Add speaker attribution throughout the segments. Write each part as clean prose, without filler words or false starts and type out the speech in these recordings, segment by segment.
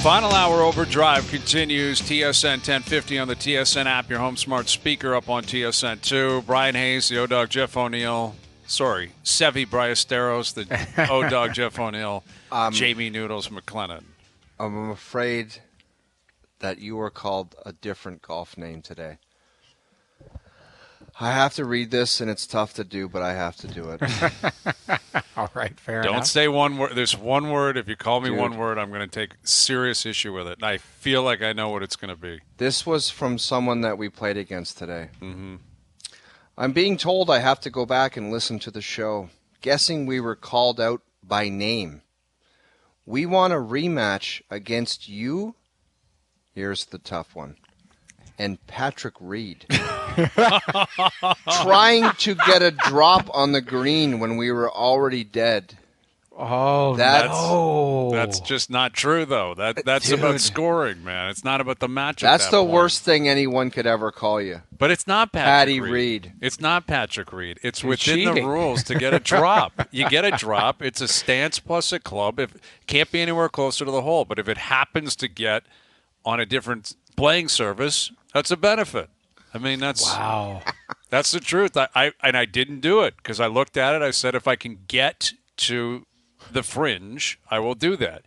Speaker 1: Final hour overdrive continues. TSN 1050 on the TSN app, your home smart speaker up on TSN 2. Bryan Hayes, the O-Dog Jeff O'Neill. Sorry, Sevi Ballesteros, the O-Dog Jeff O'Neill. Jamie Noodles McLennan.
Speaker 2: I'm afraid that you were called a different golf name today. I have to read this, and it's tough to do, but I have to do it.
Speaker 3: All right, fair enough.
Speaker 1: Don't say one word. There's one word. If you call me one word, I'm going to take serious issue with it. And I feel like I know what it's going to be.
Speaker 2: This was from someone that we played against today.
Speaker 1: Mm-hmm.
Speaker 2: I'm being told I have to go back and listen to the show, guessing we were called out by name. We want a rematch against you. Here's the tough one. And Patrick Reed. Trying to get a drop on the green when we were already dead.
Speaker 3: Oh,
Speaker 1: that's just not true, though. That's
Speaker 3: Dude.
Speaker 1: about scoring, man. It's not about the match.
Speaker 2: That's
Speaker 1: at that
Speaker 2: the
Speaker 1: point.
Speaker 2: worst thing anyone could ever call you.
Speaker 1: But it's not
Speaker 2: Patty
Speaker 1: Patrick
Speaker 2: Reed.
Speaker 1: It's not Patrick Reed. It's
Speaker 3: You're
Speaker 1: within
Speaker 3: cheating.
Speaker 1: the rules to get a drop. You get a drop. It's a stance plus a club. It can't be anywhere closer to the hole. But if it happens to get on a different playing surface, that's a benefit. I mean, that's the truth. I didn't do it because I looked at it. I said, if I can get to the fringe, I will do that.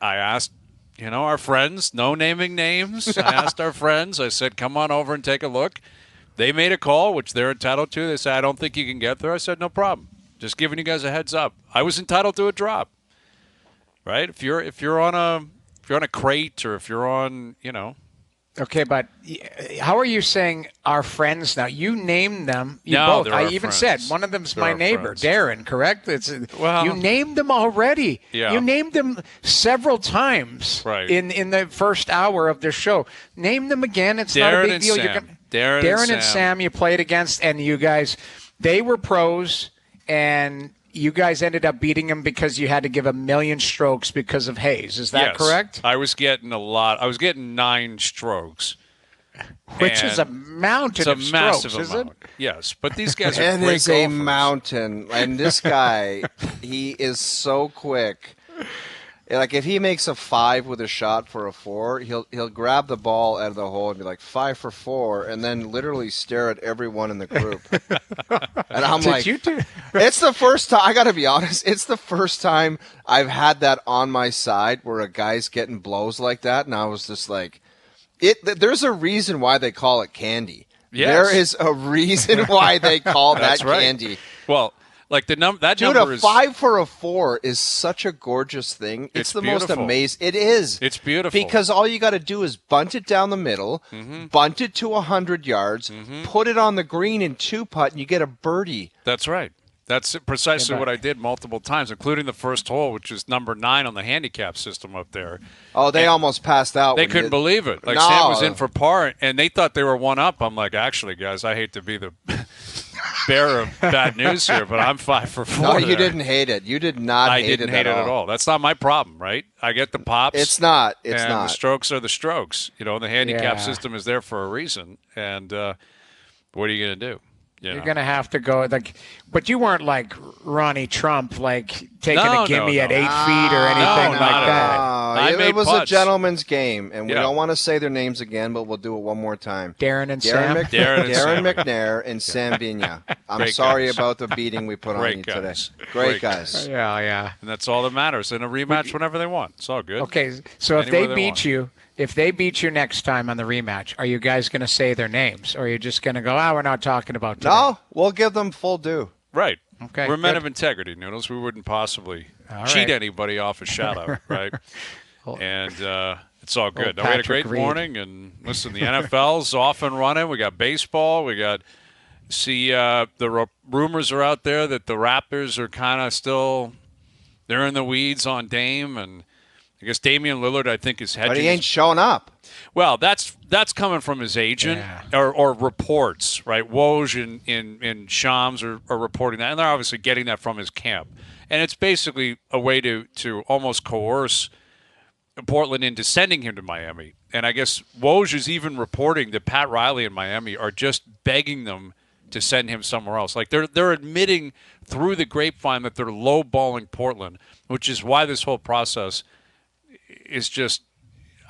Speaker 1: I asked, our friends, no naming names. I asked our friends. I said, come on over and take a look. They made a call, which they're entitled to. They said, I don't think you can get there. I said, no problem. Just giving you guys a heads up. I was entitled to a drop, right? If you're on a crate or if you're on,
Speaker 3: Okay, but how are you saying our friends now? You named them. You
Speaker 1: No,
Speaker 3: both.
Speaker 1: they're
Speaker 3: I
Speaker 1: our
Speaker 3: even
Speaker 1: friends.
Speaker 3: said one of them's
Speaker 1: They're
Speaker 3: my
Speaker 1: our
Speaker 3: neighbor,
Speaker 1: friends.
Speaker 3: Darren, correct?
Speaker 1: Well-
Speaker 3: You named them already.
Speaker 1: Yeah.
Speaker 3: You named them several times
Speaker 1: Right.
Speaker 3: in the first hour of the show. Name them again. It's not a
Speaker 1: Darren
Speaker 3: big
Speaker 1: and
Speaker 3: deal.
Speaker 1: Sam. Darren and
Speaker 3: and
Speaker 1: Sam.
Speaker 3: Sam you played against, and you guys, they were pros, and you guys ended up beating them because you had to give 1,000,000 strokes because of Hayes. Is that
Speaker 1: Yes.
Speaker 3: correct?
Speaker 1: I was getting a lot. I was getting 9 strokes.
Speaker 3: Which is a
Speaker 1: And
Speaker 3: mountain
Speaker 1: it's a
Speaker 3: of strokes,
Speaker 1: massive
Speaker 3: is
Speaker 1: amount.
Speaker 3: it?
Speaker 1: Yes, but these guys are
Speaker 2: It
Speaker 1: great
Speaker 2: is a
Speaker 1: golfers.
Speaker 2: mountain. And this guy, he is so quick. Like, if he makes a 5 with a shot for a 4, he'll grab the ball out of the hole and be like, 5 for 4, and then literally stare at everyone in the group. And I'm
Speaker 3: Did
Speaker 2: like,
Speaker 3: you do?
Speaker 2: it's the first time, I got to be honest, it's the first time I've had that on my side where a guy's getting blows like that, and I was just like, there's a reason why they call it candy.
Speaker 1: Yes.
Speaker 2: There is a reason why they call that
Speaker 1: That's right.
Speaker 2: candy.
Speaker 1: Well, like that
Speaker 2: Dude,
Speaker 1: number
Speaker 2: a
Speaker 1: is
Speaker 2: 5 for a 4 is such a gorgeous thing.
Speaker 1: It's
Speaker 2: the most
Speaker 1: beautiful.
Speaker 2: amazing. It is.
Speaker 1: It's beautiful.
Speaker 2: Because all you got to do is bunt it down the middle, bunt it to 100 yards, put it on the green in 2-putt, and you get a birdie.
Speaker 1: That's right. That's precisely
Speaker 3: Yeah, but-
Speaker 1: what I did multiple times, including the first hole, which is number 9 on the handicap system up there.
Speaker 2: Oh, they almost passed out.
Speaker 1: They
Speaker 2: when
Speaker 1: couldn't
Speaker 2: you-
Speaker 1: believe it. Like
Speaker 2: No.
Speaker 1: Sam was in for par, and they thought they were one up. I'm like, actually, guys, I hate to be the bearer of bad news here, but I'm 5 for 4.
Speaker 2: No, you
Speaker 1: there.
Speaker 2: didn't hate it. You did not
Speaker 1: I
Speaker 2: hate
Speaker 1: didn't
Speaker 2: it
Speaker 1: hate
Speaker 2: at
Speaker 1: it at all. That's not my problem, right? I get the pops.
Speaker 2: It's not. It's
Speaker 1: and
Speaker 2: not.
Speaker 1: the strokes are the strokes. The handicap
Speaker 3: Yeah.
Speaker 1: system is there for a reason. And what are you going to do?
Speaker 3: You're going to have to go but you weren't like Ronnie Trump, like taking
Speaker 1: No,
Speaker 3: a gimme
Speaker 1: no,
Speaker 3: at
Speaker 1: no.
Speaker 3: 8 feet or anything
Speaker 1: not
Speaker 3: like
Speaker 1: at
Speaker 3: that.
Speaker 1: all. I
Speaker 2: it
Speaker 1: made
Speaker 2: was a
Speaker 1: putts.
Speaker 2: gentleman's game, and we
Speaker 1: Yeah.
Speaker 2: don't want to say their names again, but we'll do it one more time.
Speaker 3: Darren and Sam.
Speaker 1: Darren and Sam.
Speaker 2: McNair and Sam Vigna. I'm
Speaker 1: Great
Speaker 2: sorry
Speaker 1: guys.
Speaker 2: about the beating we put on
Speaker 1: Great
Speaker 2: you
Speaker 1: guys.
Speaker 2: today.
Speaker 1: Great
Speaker 2: Great guys.
Speaker 3: Yeah.
Speaker 1: And that's all that matters. And a rematch whenever they want. It's all good.
Speaker 3: Okay, so if
Speaker 1: Anywhere
Speaker 3: they
Speaker 1: they
Speaker 3: beat
Speaker 1: want.
Speaker 3: you, if they beat you next time on the rematch, are you guys going to say their names, or are you just going to go, we're not talking about today?
Speaker 2: No, we'll give them full due.
Speaker 1: Right.
Speaker 3: Okay,
Speaker 1: We're men
Speaker 3: good.
Speaker 1: of integrity, Noodles. We wouldn't possibly
Speaker 3: All
Speaker 1: cheat
Speaker 3: right.
Speaker 1: anybody off a shout-out, right? And it's all good.
Speaker 3: Oh,
Speaker 1: Now, we had a
Speaker 3: Patrick
Speaker 1: great
Speaker 3: Reed.
Speaker 1: morning. And listen, the NFL's off and running. We got baseball. We got rumors are out there that the Raptors are kind of still – they're in the weeds on Dame. And I guess Damian Lillard, I think, is hedging.
Speaker 2: But he ain't showing up.
Speaker 1: Well, that's coming from his agent or reports, right? Woj and Shams are reporting that, and they're obviously getting that from his camp. And it's basically a way to almost coerce Portland into sending him to Miami. And I guess Woj is even reporting that Pat Riley and Miami are just begging them to send him somewhere else. Like they're admitting through the grapevine that they're lowballing Portland, which is why this whole process is just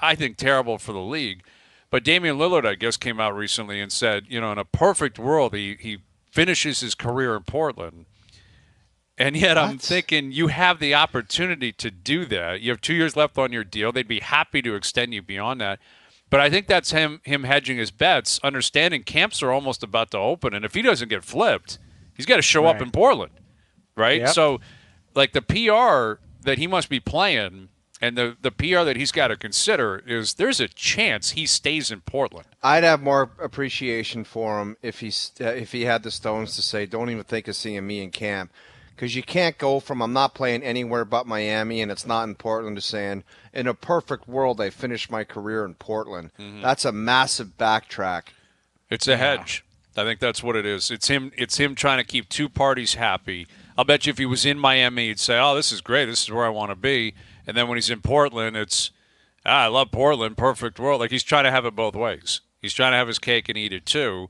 Speaker 1: I think, terrible for the league. But Damian Lillard, I guess, came out recently and said, in a perfect world, he finishes his career in Portland. And yet I'm thinking you have the opportunity to do that. You have 2 years left on your deal. They'd be happy to extend you beyond that. But I think that's him hedging his bets, understanding camps are almost about to open. And if he doesn't get flipped, he's got to show up in Portland, right?
Speaker 3: Yep.
Speaker 1: So, like, the PR that he must be playing and the PR that he's got to consider is there's a chance he stays in Portland.
Speaker 2: I'd have more appreciation for him if he had the stones to say, don't even think of seeing me in camp. Because you can't go from I'm not playing anywhere but Miami and it's not in Portland to saying, in a perfect world, I finished my career in Portland. Mm-hmm. That's a massive backtrack.
Speaker 1: It's a hedge. I think that's what it is. It's him trying to keep two parties happy. I'll bet you if he was in Miami, he'd say, oh, this is great. This is where I want to be. And then when he's in Portland, it's, I love Portland, perfect world. Like, he's trying to have it both ways. He's trying to have his cake and eat it too.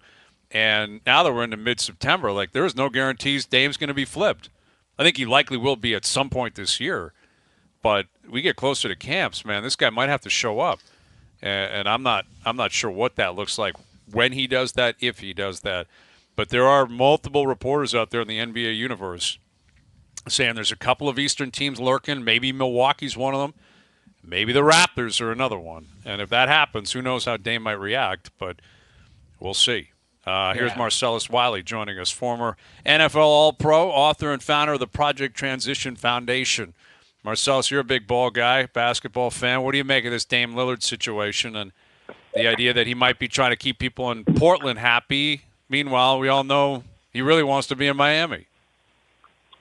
Speaker 1: And now that we're into mid-September, like, there is no guarantees Dame's going to be flipped. I think he likely will be at some point this year. But we get closer to camps, man, this guy might have to show up. And I'm not sure what that looks like when he does that, if he does that. But there are multiple reporters out there in the NBA universe saying there's a couple of Eastern teams lurking. Maybe Milwaukee's one of them. Maybe the Raptors are another one. And if that happens, who knows how Dame might react. But we'll see. Here's Marcellus Wiley joining us, former NFL All-Pro, author and founder of the Project Transition Foundation. Marcellus, you're a big ball guy, basketball fan. What do you make of this Dame Lillard situation and the idea that he might be trying to keep people in Portland happy? Meanwhile, we all know he really wants to be in Miami.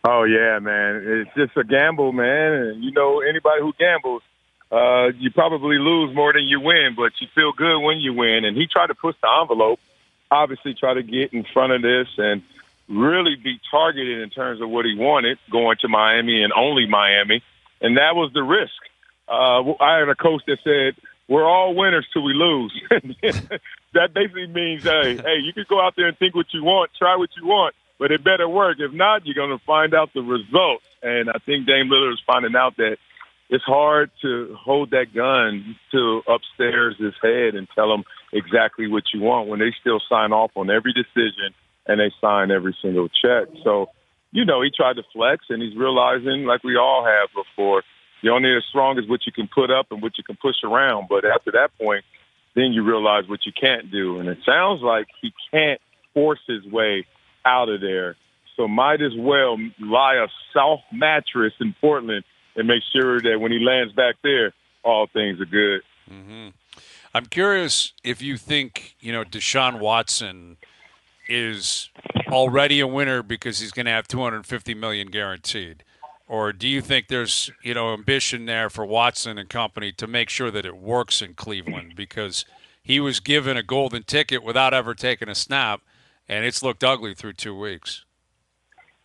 Speaker 4: Oh, yeah, man. It's just a gamble, man. And, anybody who gambles, you probably lose more than you win, but you feel good when you win. And he tried to push the envelope, obviously try to get in front of this and really be targeted in terms of what he wanted, going to Miami and only Miami. And that was the risk. I had a coach that said, we're all winners till we lose. That basically means, hey, you can go out there and think what you want, try what you want, but it better work. If not, you're going to find out the results. And I think Dame Lillard is finding out that it's hard to hold that gun to upstairs his head and tell him exactly what you want when they still sign off on every decision and they sign every single check. So, he tried to flex, and he's realizing, like we all have before, you're only as strong as what you can put up and what you can push around. But after that point, then you realize what you can't do. And it sounds like he can't force his way out of there. So might as well lie a soft mattress in Portland and make sure that when he lands back there, all things are good.
Speaker 1: Mm-hmm. I'm curious if you think, Deshaun Watson is already a winner because he's going to have $250 million guaranteed. Or do you think there's, ambition there for Watson and company to make sure that it works in Cleveland? Because he was given a golden ticket without ever taking a snap, and it's looked ugly through 2 weeks.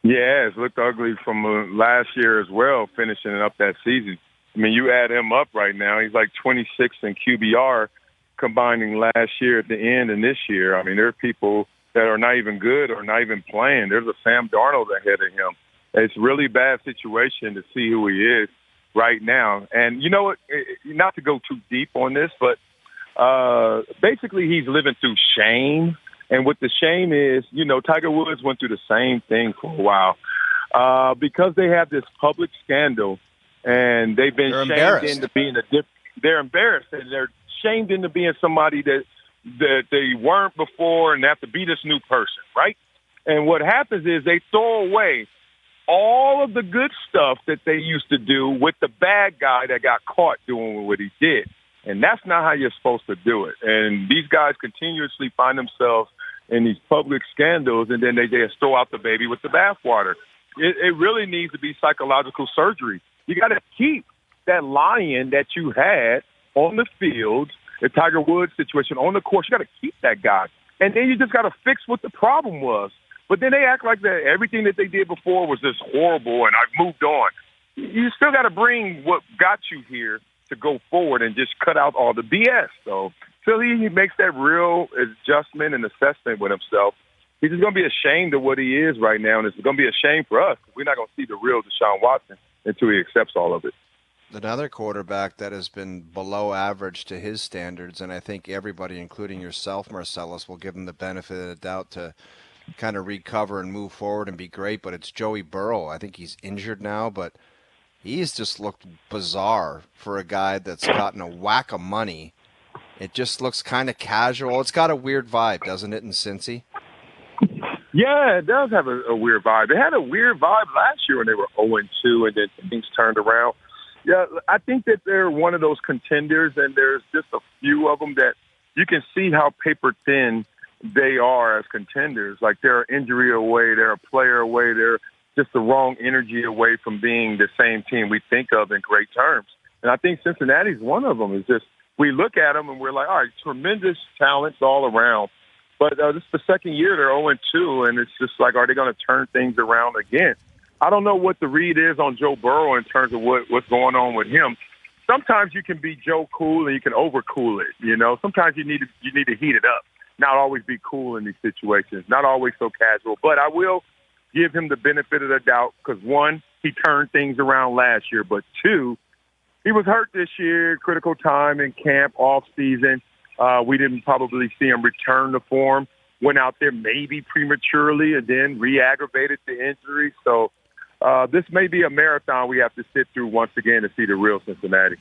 Speaker 4: Yeah, it's looked ugly from last year as well, finishing up that season. I mean, you add him up right now, he's like 26 in QBR, combining last year at the end and this year. I mean, there are people that are not even good or not even playing. There's a Sam Darnold ahead of him. It's a really bad situation to see who he is right now. And you know what, not to go too deep on this, but basically he's living through shame. And what the shame is, Tiger Woods went through the same thing for a while. Because they have this public scandal and they've been shamed into being they're embarrassed and they're shamed into being somebody that they weren't before and they have to be this new person, right? And what happens is they throw away all of the good stuff that they used to do with the bad guy that got caught doing what he did. And that's not how you're supposed to do it. And these guys continuously find themselves in these public scandals, and then they just throw out the baby with the bathwater. It really needs to be psychological surgery. You got to keep that lion that you had on the field, the Tiger Woods situation on the course. You got to keep that guy. And then you just got to fix what the problem was. But then they act like that everything that they did before was just horrible and I've moved on. You still got to bring what got you here to go forward and just cut out all the BS. So till he makes that real adjustment and assessment with himself, he's just going to be ashamed of what he is right now, and it's going to be a shame for us. We're not going to see the real Deshaun Watson until he accepts all of it.
Speaker 2: another quarterback that has been below average to his standards, and I think everybody, including yourself, Marcellus, will give him the benefit of the doubt to kind of recover and move forward and be great, but it's Joey Burrow. I think he's injured now, but he's just looked bizarre for a guy that's gotten a whack of money. It just looks kind of casual. It's got a weird vibe, doesn't it, in Cincy?
Speaker 4: Yeah, it does have a weird vibe. They had a weird vibe last year when they were 0-2 and then things turned around. Yeah, I think that they're one of those contenders, and there's just a few of them that you can see how paper thin they are as contenders. Like, they're an injury away, they're a player away, they're just the wrong energy away from being the same team we think of in great terms. And I think Cincinnati's one of them. It's just we look at them and we're like, all right, tremendous talents all around. But this is the second year they're 0-2, and it's just like, are they going to turn things around again? I don't know what the read is on Joe Burrow in terms of what's going on with him. Sometimes you can be Joe cool and you can overcool it. You know, sometimes you need to heat it up. Not always be cool in these situations. Not always so casual. But I will give him the benefit of the doubt because, one, he turned things around last year. But, two, he was hurt this year, critical time in camp, off season. We didn't probably see him return to form. Went out there maybe prematurely and then re-aggravated the injury. So this may be a marathon we have to sit through once again to see the real Cincinnati.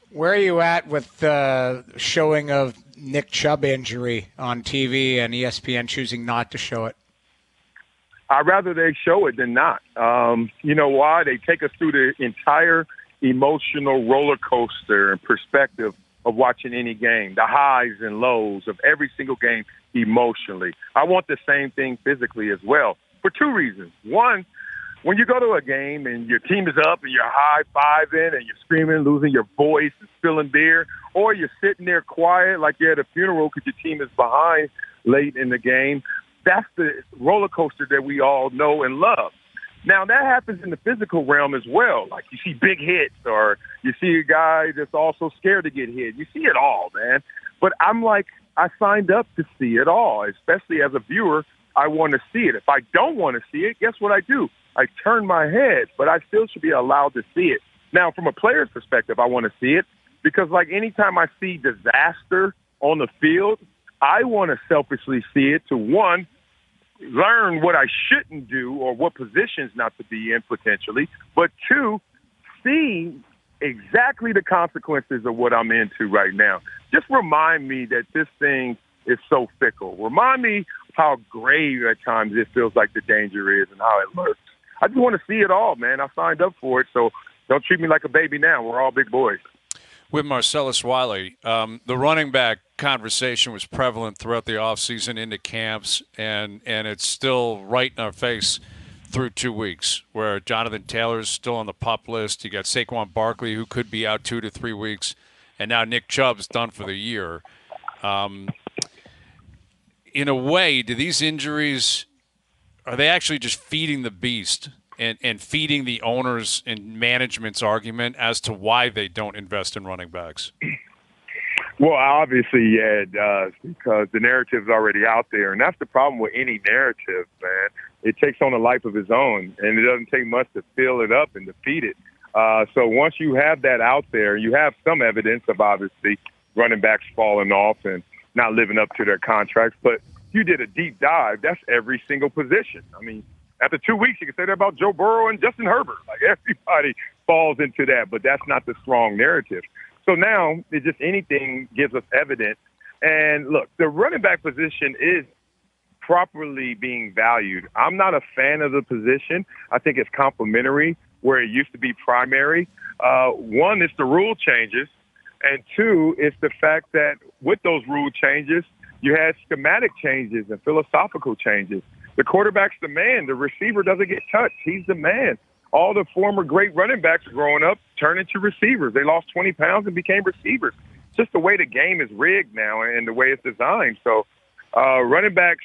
Speaker 3: Where are you at with the showing of Nick Chubb injury on TV and ESPN choosing not to show it?
Speaker 4: I'd rather they show it than not. You know why? They take us through the entire emotional roller coaster and perspective of watching any game, the highs and lows of every single game emotionally. I want the same thing physically as well for two reasons. One, when you go to a game and your team is up and you're high-fiving and you're screaming, losing your voice and spilling beer, or you're sitting there quiet like you're at a funeral because your team is behind late in the game, that's the roller coaster that we all know and love. Now, that happens in the physical realm as well. Like, you see big hits or you see a guy that's also scared to get hit. You see it all, man. But I'm like, I signed up to see it all, especially as a viewer. I want to see it. If I don't want to see it, guess what I do? I turn my head, but I still should be allowed to see it. Now, from a player's perspective, I want to see it because, like, anytime I see disaster on the field, I want to selfishly see it to, one, learn what I shouldn't do or what positions not to be in potentially, but two, see exactly the consequences of what I'm into right now. Just remind me that this thing is so fickle. Remind me how grave at times it feels like the danger is and how it lurks. I just want to see it all, man. I signed up for it, so don't treat me like a baby now. We're all big boys.
Speaker 1: With Marcellus Wiley, the running back conversation was prevalent throughout the offseason into camps, and it's still right in our face through 2 weeks, where Jonathan Taylor's still on the PUP list. You got Saquon Barkley, who could be out 2 to 3 weeks, and now Nick Chubb's done for the year. In a way, do these injuries, are they actually just feeding the beast and feeding the owners and management's argument as to why they don't invest in running backs?
Speaker 4: Well, obviously, yeah, it does, because the narrative's already out there. And that's the problem with any narrative, man. It takes on a life of its own, and it doesn't take much to fill it up and defeat it. So once you have that out there, you have some evidence of, obviously, running backs falling off and not living up to their contracts. But you did a deep dive. That's every single position. I mean, after 2 weeks, you can say that about Joe Burrow and Justin Herbert. Like, everybody falls into that, but that's not the strong narrative. So now, it just anything gives us evidence. And look, the running back position is properly being valued. I'm not a fan of the position. I think it's complementary where it used to be primary. One, it's the rule changes. And two, it's the fact that with those rule changes, you had schematic changes and philosophical changes. The quarterback's the man. The receiver doesn't get touched. He's the man. All the former great running backs growing up turned into receivers. They lost 20 pounds and became receivers. It's just the way the game is rigged now and the way it's designed. So running backs,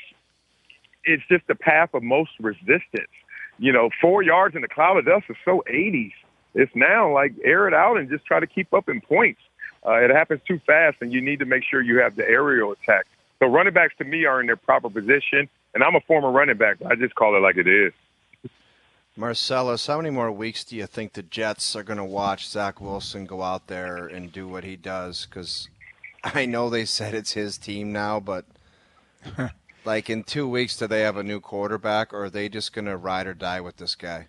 Speaker 4: it's just the path of most resistance. You know, 4 yards in the cloud of dust is so 80s. It's now like air it out and just try to keep up in points. It happens too fast, and you need to make sure you have the aerial attack. So running backs, to me, are in their proper position. And I'm a former running back. I just call it like it is.
Speaker 2: Marcellus, how many more weeks do you think the Jets are going to watch Zach Wilson go out there and do what he does? Because I know they said it's his team now, but like in 2 weeks, do they have a new quarterback, or are they just going to ride or die with this guy?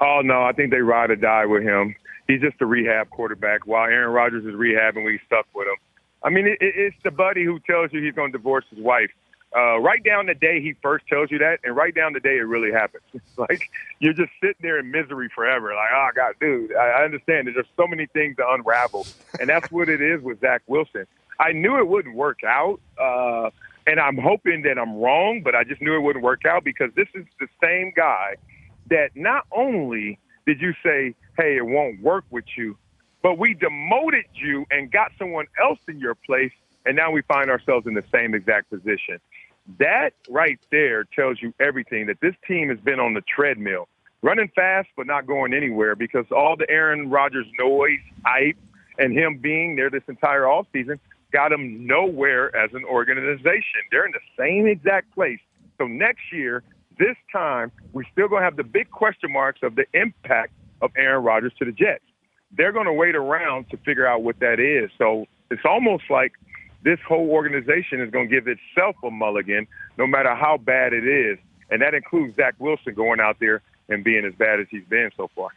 Speaker 4: Oh, no, I think they ride or die with him. He's just a rehab quarterback. While Aaron Rodgers is rehabbing, we stuck with him. I mean, it's the buddy who tells you he's going to divorce his wife. Write down the day he first tells you that, and write down the day it really happens. It's like you're just sitting there in misery forever. Like, oh, God, dude, I understand. There's just so many things to unravel, and that's what it is with Zach Wilson. I knew it wouldn't work out, and I'm hoping that I'm wrong, but I just knew it wouldn't work out because this is the same guy that not only did you say, hey, it won't work with you, but we demoted you and got someone else in your place, and now we find ourselves in the same exact position. That right there tells you everything, that this team has been on the treadmill, running fast but not going anywhere because all the Aaron Rodgers noise, hype, and him being there this entire offseason got them nowhere as an organization. They're in the same exact place. So next year, this time, we're still going to have the big question marks of the impact of Aaron Rodgers to the Jets. They're going to wait around to figure out what that is. So it's almost like this whole organization is going to give itself a mulligan no matter how bad it is. And that includes Zach Wilson going out there and being as bad as he's been so far.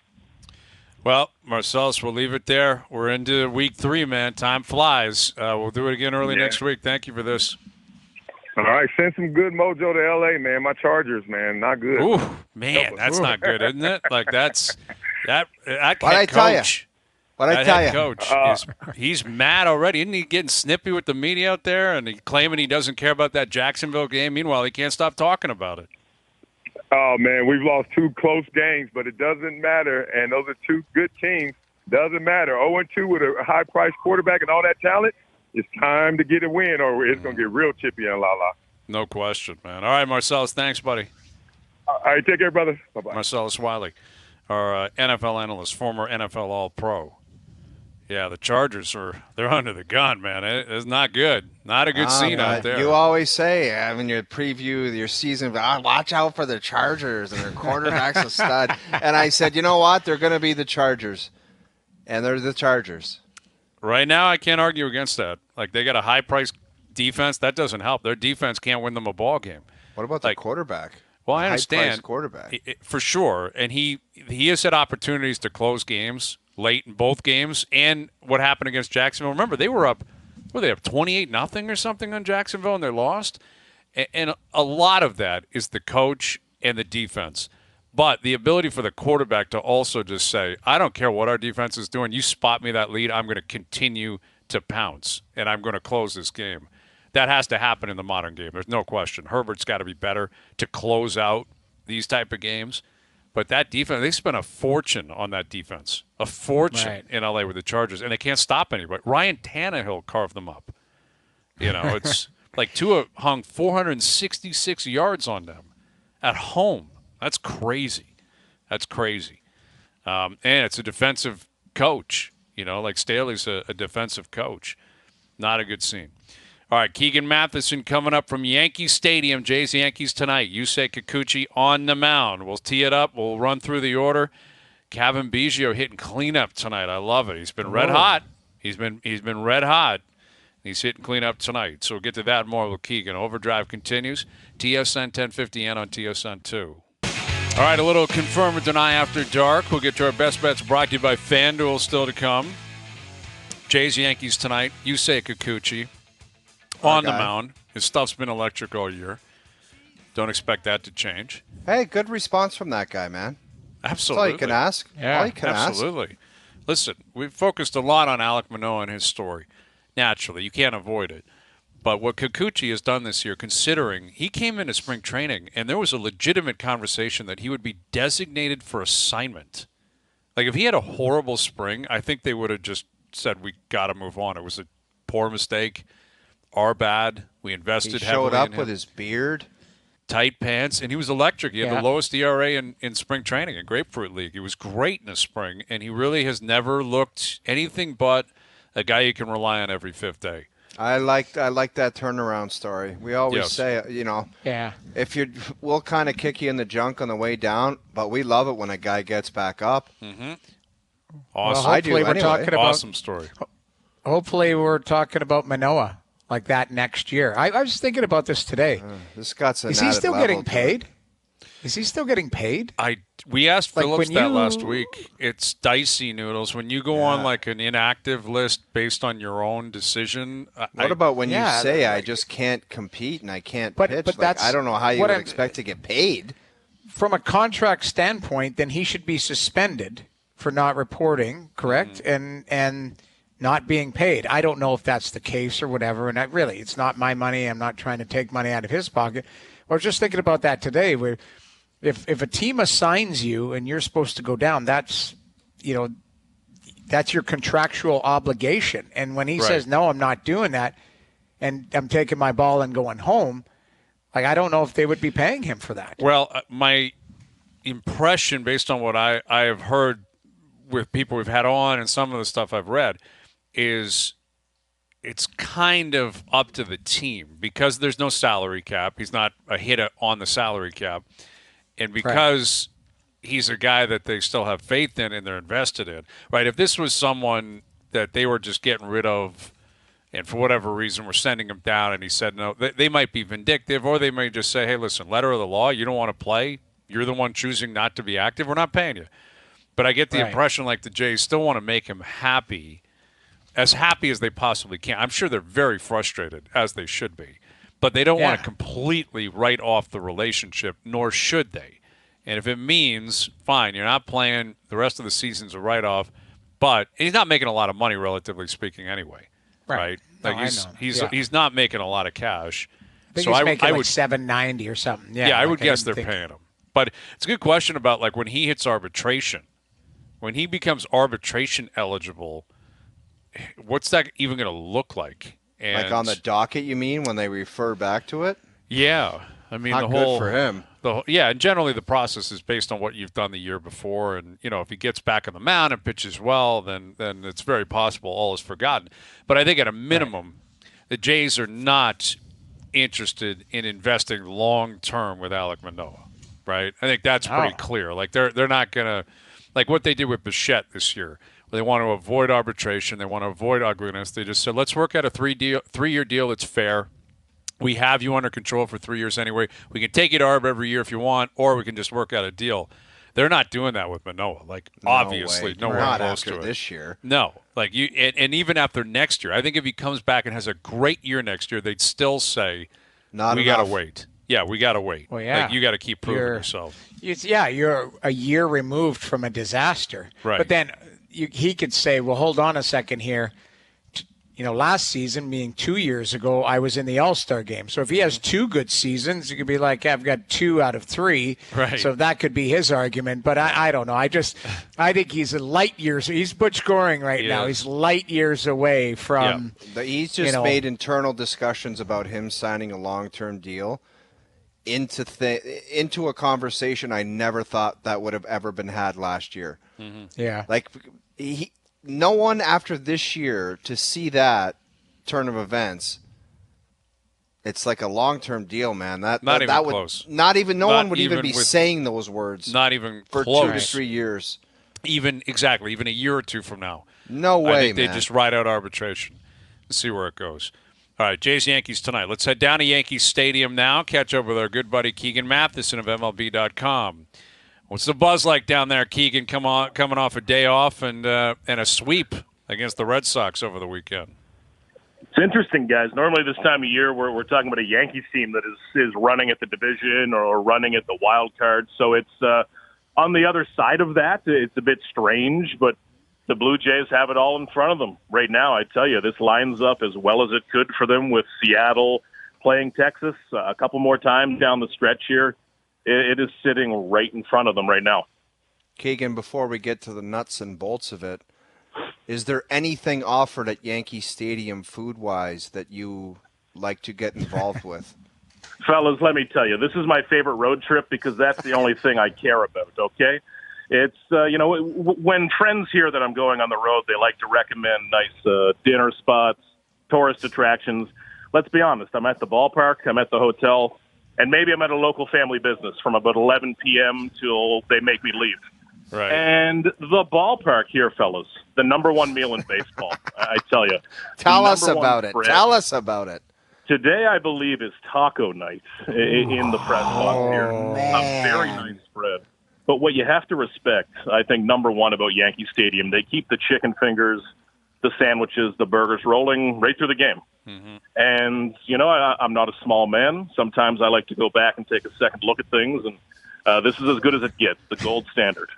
Speaker 1: Well, Marcellus, we'll leave it there. We're into week 3, man. Time flies. We'll do it again early next week. Thank you for this.
Speaker 4: All right, send some good mojo to L.A., man. My Chargers, man, not good.
Speaker 1: Ooh, man, that's not good, isn't it? Like that
Speaker 2: What'd I tell you? What'd I tell you?
Speaker 1: Coach, he's mad already. Isn't he getting snippy with the media out there and he claiming he doesn't care about that Jacksonville game? Meanwhile, he can't stop talking about it.
Speaker 4: Oh, man, we've lost 2 close games, but it doesn't matter. And those are 2 good teams. Doesn't matter. 0-2 with a high-priced quarterback and all that talent. It's time to get a win or it's going to get real chippy and la-la.
Speaker 1: No question, man. All right, Marcellus, thanks, buddy.
Speaker 4: All right, take care, brother. Bye-bye.
Speaker 1: Marcellus Wiley, our NFL analyst, former NFL All-Pro. Yeah, the Chargers they're under the gun, man. It's not good. Not a good scene out there.
Speaker 2: You always say, I mean, your preview, your season, watch out for the Chargers and their quarterback's a stud. And I said, you know what? They're going to be the Chargers. And they're the Chargers.
Speaker 1: Right now, I can't argue against that. Like, they got a high-priced defense. That doesn't help. Their defense can't win them a ball game.
Speaker 2: What about the quarterback?
Speaker 1: Well, I understand.
Speaker 2: High-priced quarterback.
Speaker 1: For sure. And he has had opportunities to close games late in both games. And what happened against Jacksonville, remember, they were up, 28-0 or something on Jacksonville, and they lost? And a lot of that is the coach and the defense. But the ability for the quarterback to also just say, I don't care what our defense is doing. You spot me that lead, I'm going to continue to pounce, and I'm going to close this game. That has to happen in the modern game. There's no question. Herbert's got to be better to close out these type of games. But that defense, they spent a fortune on that defense, a fortune in L.A. with the Chargers, and they can't stop anybody. Ryan Tannehill carved them up. It's like Tua hung 466 yards on them at home. That's crazy. That's crazy. And it's a defensive coach. Like Staley's a defensive coach. Not a good scene. All right, Keegan Matheson coming up from Yankee Stadium. Jays Yankees tonight. Yusei Kikuchi on the mound. We'll tee it up. We'll run through the order. Cavan Biggio hitting cleanup tonight. I love it. He's been red hot. He's been red hot. He's hitting cleanup tonight. So we'll get to that more with Keegan. Overdrive continues. TSN 1050 and on TSN 2. All right, a little confirm or deny after dark. We'll get to our best bets brought to you by FanDuel still to come. Jays Yankees tonight. Yusei Kikuchi on the mound. His stuff's been electric all year. Don't expect that to change.
Speaker 2: Hey, good response from that guy, man.
Speaker 1: Absolutely.
Speaker 2: That's all you can ask.
Speaker 1: Yeah,
Speaker 2: all you can
Speaker 1: absolutely.
Speaker 2: Ask.
Speaker 1: Listen, we've focused a lot on Alek Manoah and his story. Naturally, you can't avoid it. But what Kikuchi has done this year, considering he came into spring training and there was a legitimate conversation that he would be designated for assignment. Like, if he had a horrible spring, I think they would have just said, we got to move on. It was a poor mistake. Our bad. We invested heavily in him.
Speaker 2: He showed up with his beard.
Speaker 1: Tight pants, and he was electric. He had the lowest ERA in spring training in Grapefruit League. He was great in the spring, and he really has never looked anything but a guy you can rely on every fifth day.
Speaker 2: I like that turnaround story. We always say,
Speaker 3: Yeah.
Speaker 2: We'll kind of kick you in the junk on the way down, but we love it when a guy gets back up.
Speaker 1: Mm-hmm. Awesome.
Speaker 3: Well, hopefully we're talking about
Speaker 1: awesome story.
Speaker 3: Hopefully we're talking about Manoah like that next year. I was thinking about this today.
Speaker 2: This got
Speaker 3: Is he still getting paid? Is he still getting paid?
Speaker 1: We asked Phillips that last week. It's dicey, Noodles. When you go on like an inactive list based on your own decision.
Speaker 2: What about when you say I just can't compete and I can't pitch?
Speaker 3: But that's,
Speaker 2: I don't know how you would expect to get paid.
Speaker 3: From a contract standpoint, then he should be suspended for not reporting, correct? Mm-hmm. And not being paid. I don't know if that's the case or whatever. And it's not my money. I'm not trying to take money out of his pocket. I was just thinking about that today. Where if a team assigns you and you're supposed to go down, that's your contractual obligation. And when he says, no, I'm not doing that, and I'm taking my ball and going home, I don't know if they would be paying him for that.
Speaker 1: Well, my impression, based on what I have heard with people we've had on and some of the stuff I've read, is it's kind of up to the team because there's no salary cap. He's not a hit on the salary cap. And because he's a guy that they still have faith in and they're invested in, right? If this was someone that they were just getting rid of and for whatever reason we're sending him down and he said no, they might be vindictive or they may just say, hey, listen, letter of the law, you don't want to play. You're the one choosing not to be active. We're not paying you. But I get the impression like the Jays still want to make him happy as they possibly can. I'm sure they're very frustrated, as they should be. But they don't want to completely write off the relationship, nor should they. And if it means, fine, you're not playing, the rest of the season's a write-off, but he's not making a lot of money, relatively speaking, anyway. Right? He's not making a lot of cash.
Speaker 3: I think he's making like $790 or something. Yeah,
Speaker 1: I would guess they're paying him. But it's a good question about when he hits arbitration. When he becomes arbitration eligible, what's that even going to look like? And
Speaker 2: on the docket, you mean, when they refer back to it?
Speaker 1: Yeah. I mean,
Speaker 2: Not good for him.
Speaker 1: And generally the process is based on what you've done the year before. And, if he gets back on the mound and pitches well, then it's very possible all is forgotten. But I think at a minimum, the Jays are not interested in investing long-term with Alek Manoah, right? I think that's pretty clear. They're not going to – like what they did with Bichette this year. They want to avoid arbitration. They want to avoid ugliness. They just said, let's work out a 3-year deal that's fair. We have you under control for 3 years anyway. We can take you to arb every year if you want, or we can just work out a deal. They're not doing that with Manoah. Obviously, nowhere close to it.
Speaker 2: This year.
Speaker 1: No. And even after next year, I think if he comes back and has a great year next year, they'd still say, we got to wait. Yeah, we got to wait.
Speaker 3: Well, yeah.
Speaker 1: You got to keep proving yourself.
Speaker 3: You're a year removed from a disaster.
Speaker 1: Right.
Speaker 3: But then he could say, well, hold on a second here. Last season, meaning 2 years ago, I was in the All-Star game. So if he has 2 good seasons, you could be like, I've got 2 out of 3.
Speaker 1: Right.
Speaker 3: So that could be his argument. But I don't know. I think he's light years. He's Butch Goring right now. He's light years away from.
Speaker 2: Yeah. He's just made internal discussions about him signing a long-term deal into a conversation I never thought that would have ever been had last year.
Speaker 1: Mm-hmm.
Speaker 3: Yeah.
Speaker 2: No one after this year to see that turn of events. It's like a long-term deal, man. Not even
Speaker 1: close.
Speaker 2: No one would even be saying those words.
Speaker 1: Not even
Speaker 2: for
Speaker 1: close.
Speaker 2: 2 to 3 years.
Speaker 1: Even a year or two from now.
Speaker 2: No way,
Speaker 1: I think they just ride out arbitration and see where it goes. All right, Jays Yankees tonight. Let's head down to Yankee Stadium now. Catch up with our good buddy Keegan Matheson of MLB.com. What's the buzz like down there, Keegan, coming off a day off and a sweep against the Red Sox over the weekend?
Speaker 5: It's interesting, guys. Normally this time of year we're talking about a Yankees team that is running at the division or running at the wild card. So it's on the other side of that. It's a bit strange, but the Blue Jays have it all in front of them right now. I tell you, this lines up as well as it could for them with Seattle playing Texas a couple more times down the stretch here. It is sitting right in front of them right now.
Speaker 2: Keegan, before we get to the nuts and bolts of it, is there anything offered at Yankee Stadium food-wise that you like to get involved with?
Speaker 5: Fellas, let me tell you, this is my favorite road trip because that's the only thing I care about, okay? It's, when friends hear that I'm going on the road, they like to recommend nice dinner spots, tourist attractions. Let's be honest. I'm at the ballpark. I'm at the hotel. And maybe I'm at a local family business from about 11 p.m. till they make me leave.
Speaker 1: Right.
Speaker 5: And the ballpark here, fellas, the number one meal in baseball, I tell you.
Speaker 2: Tell us about it. Tell us about it.
Speaker 5: Today, I believe, is taco night in the press box here.
Speaker 2: Man.
Speaker 5: A very nice spread. But what you have to respect, I think, number one about Yankee Stadium, they keep the chicken fingers, the sandwiches, the burgers rolling right through the game. Mm-hmm. And, I'm not a small man. Sometimes I like to go back and take a second look at things, and this is as good as it gets, the gold standard.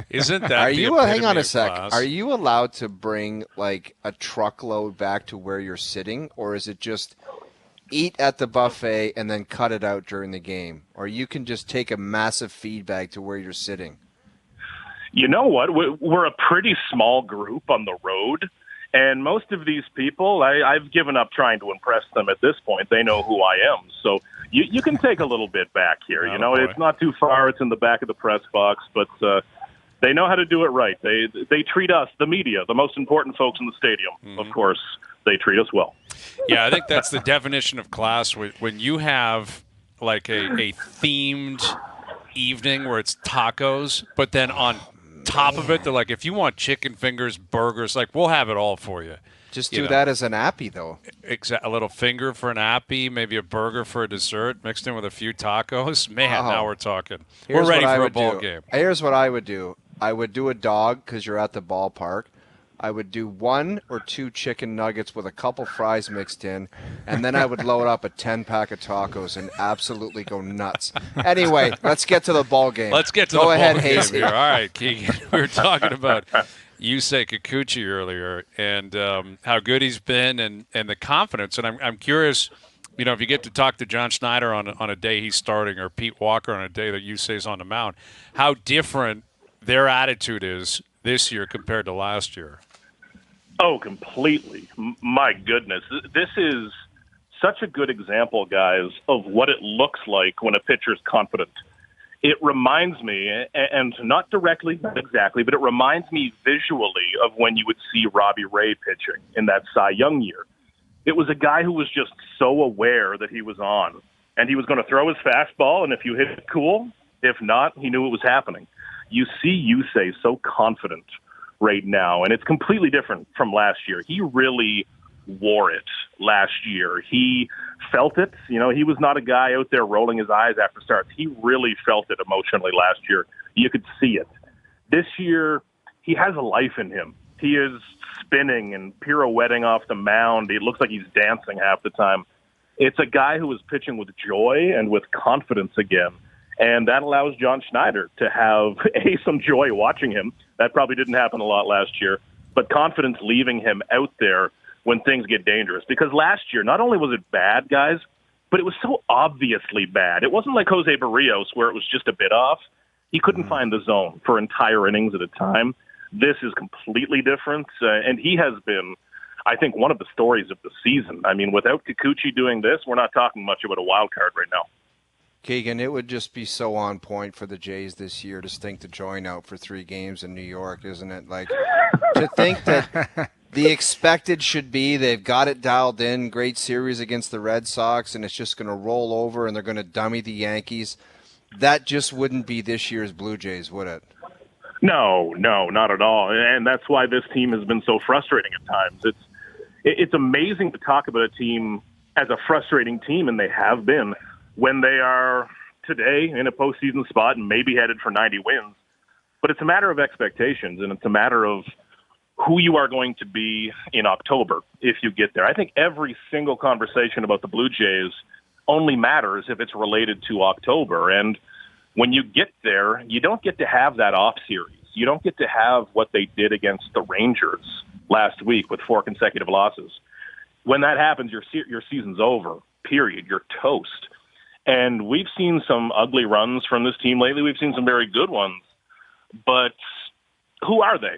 Speaker 1: Isn't that
Speaker 2: hang on a sec. Are you allowed to bring, like, a truckload back to where you're sitting, or is it just eat at the buffet and then cut it out during the game? Or you can just take a massive feed bag to where you're sitting?
Speaker 5: You know what? We're a pretty small group on the road. And most of these people, I've given up trying to impress them at this point. They know who I am. So you can take a little bit back here. It's not too far. It's in the back of the press box. But they know how to do it right. They treat us, the media, the most important folks in the stadium, of course, they treat us well.
Speaker 1: Yeah, I think that's the definition of class. When you have like a themed evening where it's tacos, but then on top of it, they're like, if you want chicken fingers, burgers, like, we'll have it all for you.
Speaker 2: Just do that as an appy, though.
Speaker 1: A little finger for an appy, maybe a burger for a dessert, mixed in with a few tacos. Man, now we're talking. We're ready for a ball game.
Speaker 2: Here's what I would do. I would do a dog because you're at the ballpark. I would do 1 or 2 chicken nuggets with a couple fries mixed in, and then I would load up a 10-pack of tacos and absolutely go nuts. Anyway, let's get to the ball game.
Speaker 1: Let's get to the ball game here. All right, Keegan. We were talking about Yusei Kikuchi earlier and how good he's been and the confidence. And I'm curious, if you get to talk to John Schneider on a day he's starting or Pete Walker on a day that Yusei's on the mound, how different their attitude is this year compared to last year.
Speaker 5: Oh, completely. My goodness. This is such a good example, guys, of what it looks like when a pitcher's confident. It reminds me, and not directly, not exactly, but it reminds me visually of when you would see Robbie Ray pitching in that Cy Young year. It was a guy who was just so aware that he was on, and he was going to throw his fastball, and if you hit it, cool. If not, he knew it was happening. You see Yusei so confident right now, and it's completely different from last year. He really wore it last year. He felt it. He was not a guy out there rolling his eyes after starts. He really felt it emotionally last year. You could see it. This year, he has a life in him. He is spinning and pirouetting off the mound. It looks like he's dancing half the time. It's a guy who is pitching with joy and with confidence again. And that allows John Schneider to have, some joy watching him. That probably didn't happen a lot last year. But confidence leaving him out there when things get dangerous. Because last year, not only was it bad, guys, but it was so obviously bad. It wasn't like Jose Barrios where it was just a bit off. He couldn't find the zone for entire innings at a time. This is completely different. And he has been, I think, one of the stories of the season. I mean, without Kikuchi doing this, we're not talking much about a wild card right now.
Speaker 2: Keegan, it would just be so on point for the Jays this year to stink the joint out for 3 games in New York, isn't it? Like, to think that the expected should be they've got it dialed in, great series against the Red Sox, and it's just going to roll over and they're going to dummy the Yankees. That just wouldn't be this year's Blue Jays, would it?
Speaker 5: No, not at all. And that's why this team has been so frustrating at times. It's amazing to talk about a team as a frustrating team, and they have been, when they are today in a postseason spot and maybe headed for 90 wins. But it's a matter of expectations, and it's a matter of who you are going to be in October if you get there. I think every single conversation about the Blue Jays only matters if it's related to October. And when you get there, you don't get to have that off series. You don't get to have what they did against the Rangers last week with 4 consecutive losses. When that happens, your season's over, period. You're toast. And we've seen some ugly runs from this team lately. We've seen some very good ones. But who are they?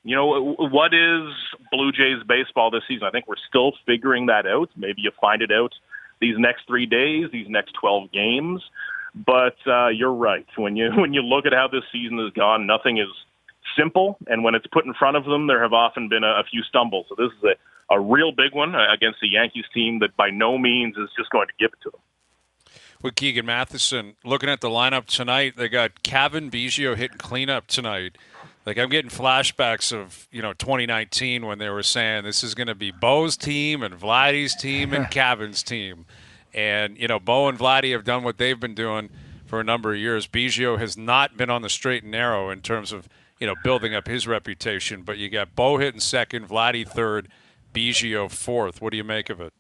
Speaker 5: What is Blue Jays baseball this season? I think we're still figuring that out. Maybe you find it out these next 3 days, these next 12 games. But you're right. When you look at how this season has gone, nothing is simple, and when it's put in front of them, there have often been a few stumbles. So this is a real big one against the Yankees team that by no means is just going to give it to them.
Speaker 1: With Keegan Matheson, looking at the lineup tonight, they got Cavan Biggio hitting cleanup tonight. Like, I'm getting flashbacks of, 2019 when they were saying this is going to be Bo's team and Vladdy's team and Cavan's team. And, Bo and Vladdy have done what they've been doing for a number of years. Biggio has not been on the straight and narrow in terms of, building up his reputation. But you got Bo hitting second, Vladdy third, Biggio fourth. What do you make of it?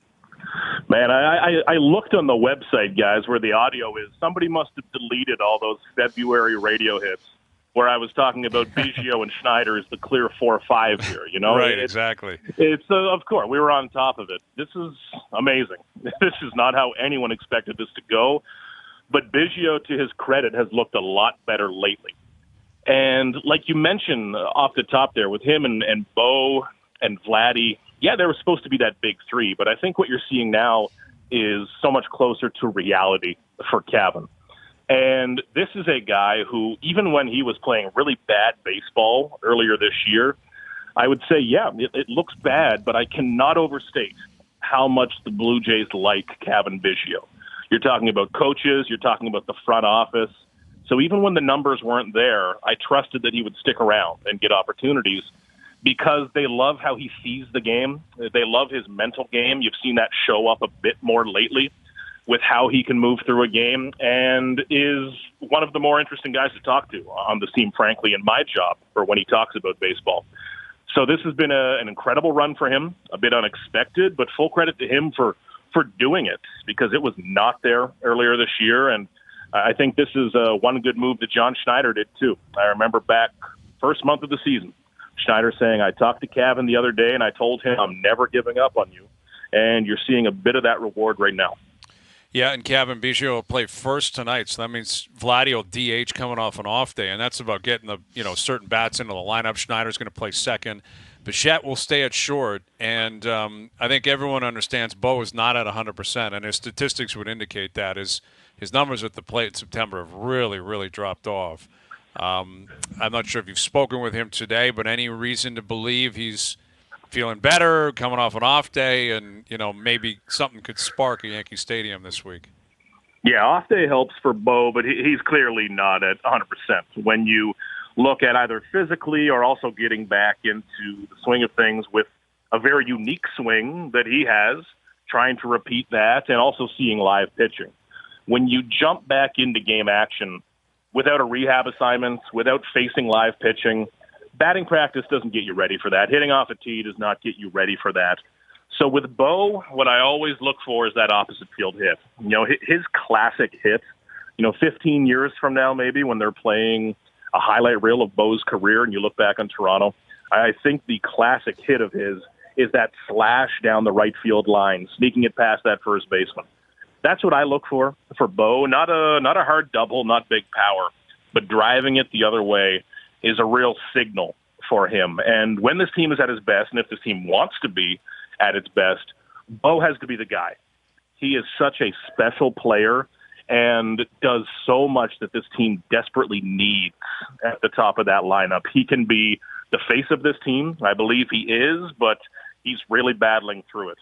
Speaker 5: Man, I looked on the website, guys, where the audio is. Somebody must have deleted all those February radio hits where I was talking about Biggio and Schneider as the clear 4-5 here,
Speaker 1: Right, exactly.
Speaker 5: It's of course, we were on top of it. This is amazing. This is not how anyone expected this to go. But Biggio, to his credit, has looked a lot better lately. And like you mentioned off the top there, with him and Bo and Vladdy, yeah, they were supposed to be that big three, but I think what you're seeing now is so much closer to reality for Cavan. And this is a guy who, even when he was playing really bad baseball earlier this year, I would say, yeah, it looks bad, but I cannot overstate how much the Blue Jays like Cavan Biggio. You're talking about coaches, you're talking about the front office. So even when the numbers weren't there, I trusted that he would stick around and get opportunities because they love how he sees the game. They love his mental game. You've seen that show up a bit more lately with how he can move through a game, and is one of the more interesting guys to talk to on the team, frankly, in my job, or when he talks about baseball. So this has been an incredible run for him, a bit unexpected, but full credit to him for doing it, because it was not there earlier this year. And I think this is one good move that John Schneider did too. I remember back first month of the season, Schneider saying, I talked to Cavan the other day and I told him I'm never giving up on you. And you're seeing a bit of that reward right now.
Speaker 1: Yeah, and Cavan Biggio will play first tonight, so that means Vladdy will DH coming off an off day, and that's about getting the certain bats into the lineup. Schneider's going to play second. Bichette will stay at short, and I think everyone understands Bo is not at 100%, and his statistics would indicate that. His numbers at the plate in September have really, really dropped off. I'm not sure if you've spoken with him today, but any reason to believe he's feeling better, coming off an off day, and, maybe something could spark at Yankee Stadium this week?
Speaker 5: Yeah, off day helps for Bo, but he's clearly not at 100%. When you look at either physically or also getting back into the swing of things with a very unique swing that he has, trying to repeat that, and also seeing live pitching. When you jump back into game action without a rehab assignment, without facing live pitching, batting practice doesn't get you ready for that. Hitting off a tee does not get you ready for that. So with Bo, what I always look for is that opposite field hit. His classic hit, 15 years from now maybe when they're playing a highlight reel of Bo's career and you look back on Toronto, I think the classic hit of his is that slash down the right field line, sneaking it past that first baseman. That's what I look for Bo. Not a hard double, not big power, but driving it the other way is a real signal for him. And when this team is at its best, and if this team wants to be at its best, Bo has to be the guy. He is such a special player and does so much that this team desperately needs at the top of that lineup. He can be the face of this team. I believe he is, but he's really battling through it.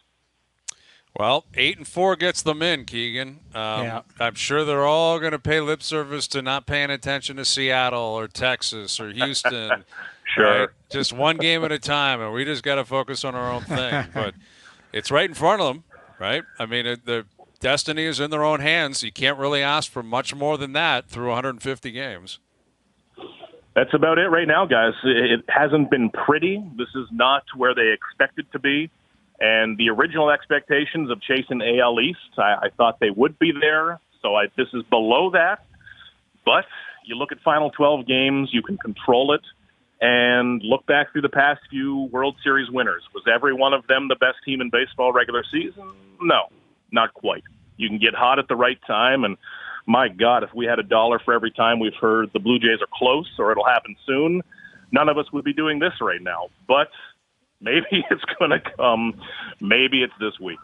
Speaker 1: Well, 8-4 gets them in, Keegan.
Speaker 3: Yeah.
Speaker 1: I'm sure they're all going to pay lip service to not paying attention to Seattle or Texas or Houston.
Speaker 5: Sure.
Speaker 1: Right? Just one game at a time, and we just got to focus on our own thing. But it's right in front of them, right? I mean, the destiny is in their own hands. You can't really ask for much more than that through 150 games.
Speaker 5: That's about it right now, guys. It hasn't been pretty. This is not where they expected to be. And the original expectations of chasing AL East, I thought they would be there. So this is below that. But you look at final 12 games, you can control it. And look back through the past few World Series winners. Was every one of them the best team in baseball regular season? No, not quite. You can get hot at the right time. And my God, if we had $1 for every time we've heard the Blue Jays are close or it'll happen soon, none of us would be doing this right now. But maybe it's going to come. Maybe it's this week.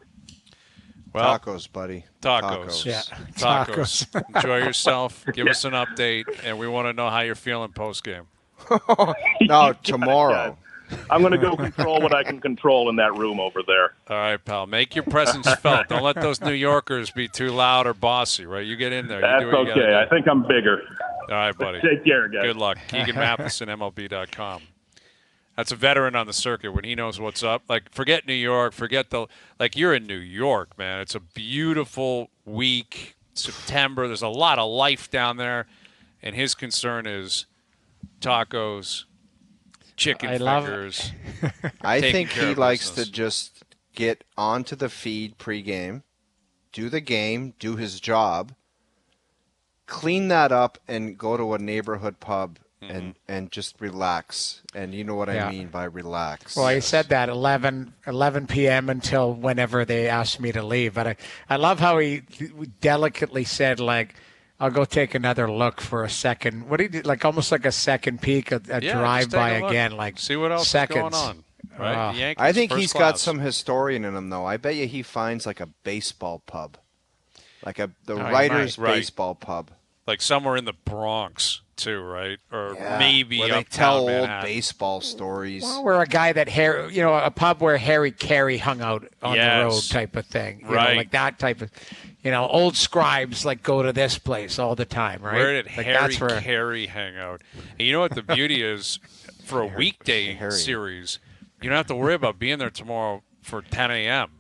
Speaker 1: Well,
Speaker 2: Tacos, buddy.
Speaker 1: Tacos.
Speaker 3: Yeah.
Speaker 1: Tacos. Enjoy yourself. Give us an update, and we want to know how you're feeling post-game.
Speaker 2: No, tomorrow.
Speaker 5: I'm going to go control what I can control in that room over there.
Speaker 1: All right, pal. Make your presence felt. Don't let those New Yorkers be too loud or bossy, right? You get in there.
Speaker 5: That's
Speaker 1: you do what you
Speaker 5: okay.
Speaker 1: gotta
Speaker 5: I
Speaker 1: do.
Speaker 5: think I'm bigger.
Speaker 1: All right, buddy.
Speaker 5: Take care, guys.
Speaker 1: Good luck. Keegan Matheson, MLB.com. That's a veteran on the circuit when he knows what's up. Like, forget New York. You're in New York, man. It's a beautiful week, September. There's a lot of life down there. And his concern is tacos, chicken fingers.
Speaker 2: I think
Speaker 1: care
Speaker 2: he
Speaker 1: of
Speaker 2: likes
Speaker 1: business.
Speaker 2: to just get onto the feed pregame, do the game, do his job, clean that up, and go to a neighborhood pub and just relax. And you know what I mean by relax.
Speaker 3: Well, he said that 11 p.m. until whenever they asked me to leave. But I love how he delicately said, like, I'll go take another look for a second. What did he do? Like almost like a second peek, a drive-by again, like
Speaker 1: see what else
Speaker 3: seconds.
Speaker 1: is going on. Right? The Yankees,
Speaker 2: I think
Speaker 1: first
Speaker 2: he's
Speaker 1: class.
Speaker 2: got some historian in him, though. I bet you he finds like a baseball pub, like the writer's
Speaker 1: might. Right.
Speaker 2: baseball pub.
Speaker 1: Like somewhere in the Bronx, too, right? Or maybe
Speaker 2: where they
Speaker 1: uptown
Speaker 2: tell old
Speaker 1: Manhattan.
Speaker 2: baseball stories.
Speaker 3: Well, we're a guy that a pub where Harry Carey hung out on the road type of thing. You know,
Speaker 1: Right.
Speaker 3: like that type of, old scribes like go to this place all the time, right?
Speaker 1: Where did
Speaker 3: like
Speaker 1: Harry Carey hang out? And you know what the beauty is for a weekday series? You don't have to worry about being there tomorrow for 10 a.m.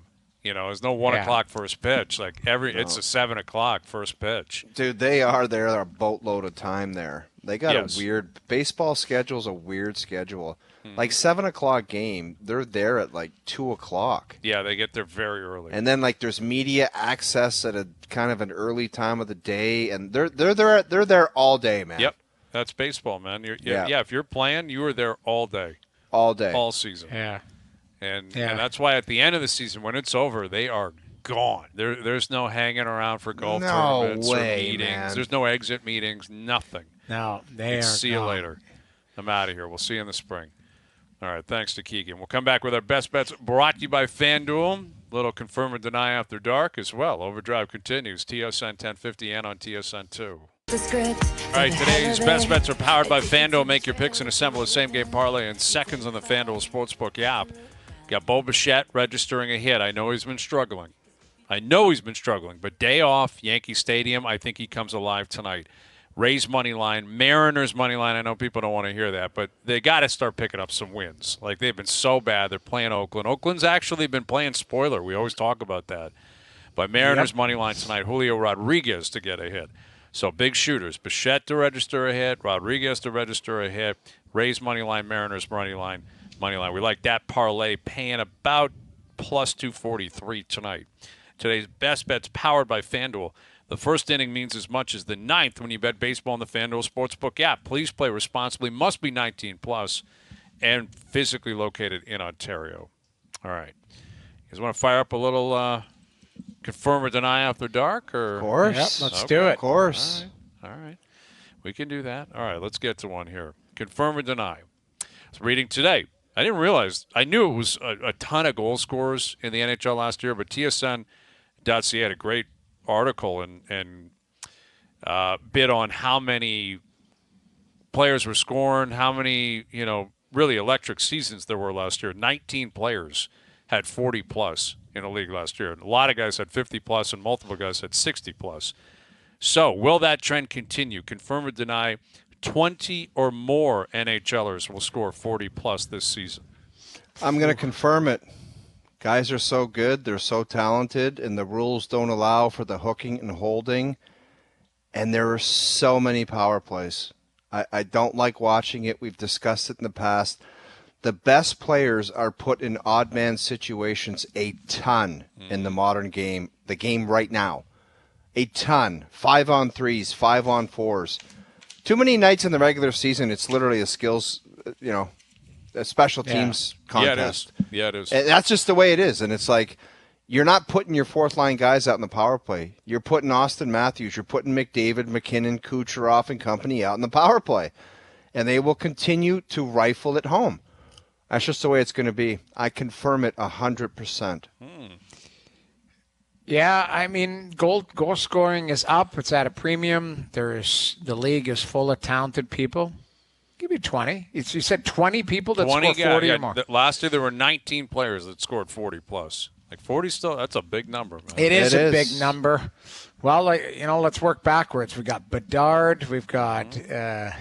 Speaker 1: There's no 1 o'clock first pitch. It's a 7 o'clock first pitch.
Speaker 2: Dude, they are there a boatload of time there. They got a weird baseball schedule's a weird schedule. Like 7 o'clock game, they're there at like 2 o'clock.
Speaker 1: Yeah, they get there very early.
Speaker 2: And then there's media access at a kind of an early time of the day, and they're there all day, man.
Speaker 1: Yep, that's baseball, man. If you're playing, you are there all day,
Speaker 2: all day,
Speaker 1: all season.
Speaker 3: Yeah.
Speaker 1: And that's why at the end of the season, when it's over, they are gone. There's no hanging around for golf tournaments or meetings.
Speaker 2: Man.
Speaker 1: There's no exit meetings, nothing.
Speaker 3: No, they are
Speaker 1: See you later. I'm out of here. We'll see you in the spring. All right, thanks to Keegan. We'll come back with our best bets brought to you by FanDuel. Little confirm or deny after dark as well. Overdrive continues. TSN 1050 and on TSN 2. All right, today's best bets are powered by FanDuel. Make your picks and assemble a same-game parlay in seconds on the FanDuel Sportsbook app. Got Bo Bichette registering a hit. I know he's been struggling. But day off, Yankee Stadium, I think he comes alive tonight. Rays money line, Mariners money line. I know people don't want to hear that, but they got to start picking up some wins. Like, they've been so bad. They're playing Oakland. Oakland's actually been playing spoiler. We always talk about that. But Mariners money line tonight, Julio Rodriguez to get a hit. So big shooters. Bichette to register a hit, Rodriguez to register a hit, Rays money line, Mariners money line. We like that parlay, paying about plus 243 tonight. Today's best bets powered by FanDuel. The first inning means as much as the ninth when you bet baseball on the FanDuel Sportsbook app. Please play responsibly. Must be 19 plus and physically located in Ontario. All right. You guys want to fire up a little confirm or deny after dark? Or?
Speaker 2: Of course.
Speaker 3: Yep, let's do it.
Speaker 2: Of course.
Speaker 1: All right. We can do that. All right, let's get to one here. Confirm or deny. I was reading today. I didn't realize. I knew it was a ton of goal scorers in the NHL last year, but TSN.ca had a great article and bid on how many players were scoring, how many, really electric seasons there were last year. 19 players had 40-plus in the league last year. A lot of guys had 50-plus, and multiple guys had 60-plus. So will that trend continue? Confirm or deny? 20 or more NHLers will score 40-plus this season.
Speaker 2: I'm going to confirm it. Guys are so good, they're so talented, and the rules don't allow for the hooking and holding. And there are so many power plays. I don't like watching it. We've discussed it in the past. The best players are put in odd man situations a ton in the modern game, the game right now. A ton. 5-on-3s, 5-on-4s. Too many nights in the regular season, it's literally a skills, a special teams contest.
Speaker 1: Yeah, it is.
Speaker 2: And that's just the way it is. And it's like, you're not putting your fourth-line guys out in the power play. You're putting Austin Matthews, you're putting McDavid, McKinnon, Kucherov, and company out in the power play. And they will continue to rifle it home. That's just the way it's going to be. I confirm it 100%.
Speaker 3: Yeah, I mean, goal scoring is up. It's at a premium. The league is full of talented people, Give you 20. You said 20 people that
Speaker 1: 20
Speaker 3: score 40
Speaker 1: guys.
Speaker 3: or more.
Speaker 1: Last year there were 19 players that scored 40 plus. Like 40 still, that's a big number, man.
Speaker 3: It is a big number. Well, let's work backwards. We've got Bedard. We've got
Speaker 1: Bedard,